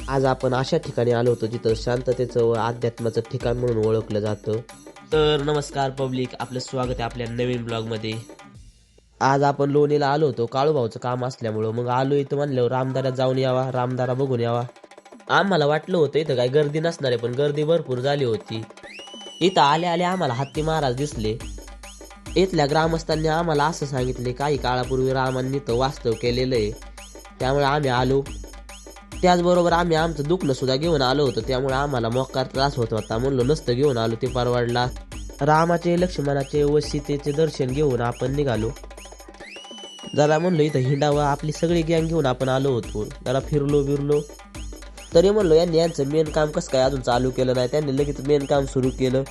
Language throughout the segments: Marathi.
आज आपण अशा ठिकाणी आलो होतो जिथं शांततेचं व अध्यात्माचं ठिकाण म्हणून ओळखलं जातं. तर नमस्कार पब्लिक, आपलं स्वागत आहे आपल्या नवीन ब्लॉगमध्ये. आज आपण लोणीला आलो होतो काळूभाऊचं काम असल्यामुळं. मग आलो इथं म्हणल्यावर रामदाऱ्यात जाऊन यावा, रामदारा बघून यावा. आम्हाला वाटलं होतं इथं काही गर्दी नसणार आहे, पण गर्दी भरपूर झाली होती. इथं आले आले आम्हाला हत्ती महाराज दिसले. इथल्या ग्रामस्थांनी आम्हाला असं सांगितले काही काळापूर्वी रामांनी इथं वास्तव केलेलं आहे, त्यामुळे आम्ही आलो. त्याचबरोबर आम्ही आमचं दुखणं सुद्धा घेऊन आलो होतो, त्यामुळे आम्हाला मोकार त्रास होत होता. म्हणलो नसतं घेऊन आलो ते परवडला. रामाचे, लक्ष्मणाचे व सीतेचे दर्शन घेऊन आपण निघालो. जरा म्हणलो इथं हिंडावं, आपली सगळी गँग घेऊन आपण आलो होतो. जरा फिरलो बिरलो. तरी म्हणलो यांचं मेन काम कसं काय अजून चालू केलं नाही. त्यांनी लगेच मेन काम सुरू केलं.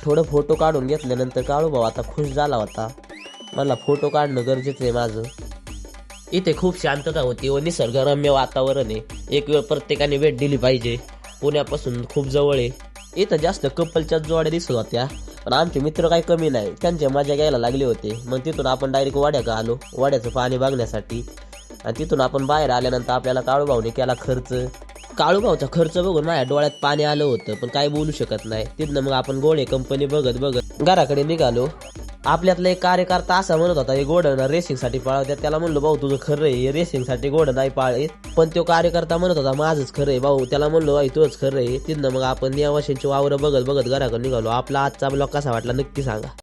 थोडं फोटो काढून घेतल्यानंतर काळूभाऊ आता खुश झाला होता. मला फोटो काढणं गरजेचं आहे माझं. इथे खूप शांतता होती व निसर्गरम्य वातावरण आहे. एक वेळ प्रत्येकाने भेट दिली पाहिजे. पुण्यापासून खूप जवळ आहे. इथं जास्त कपलच्याच जोड्या दिसत होत्या, पण आमचे मित्र काही कमी नाही, त्यांच्या मजा घ्यायला लागले होते. मग तिथून आपण डायरेक्ट वाड्याला आलो, वाड्याचं पाणी बघण्यासाठी. आणि तिथून आपण बाहेर आल्यानंतर आपल्याला काळूभाऊने केला खर्च. काळूभाऊचा खर्च बघून माझ्या डोळ्यात पाणी आलं होतं, पण काय बोलू शकत नाही. तिथनं मग आपण गोळे कंपनी बघत बघत घराकडे निघालो. आपल्यातला एक कार्यकर्ता असा म्हणत होता हे घोडं रेसिंगसाठी पाळवत्यात. त्याला म्हणलो भाऊ तुझं खरं आहे, रेसिंगसाठी घोडं नाही पाळत. पण तो कार्यकर्ता म्हणत होता माझंच खरं आहे भाऊ. त्याला म्हणलो भाई तुझंच खरं आहे. तिथनं मग आपण नेवाशांची वावरं बघत बघत घराकडे निघालो. आपला आजचा ब्लॉग कसा वाटला नक्की सांगा.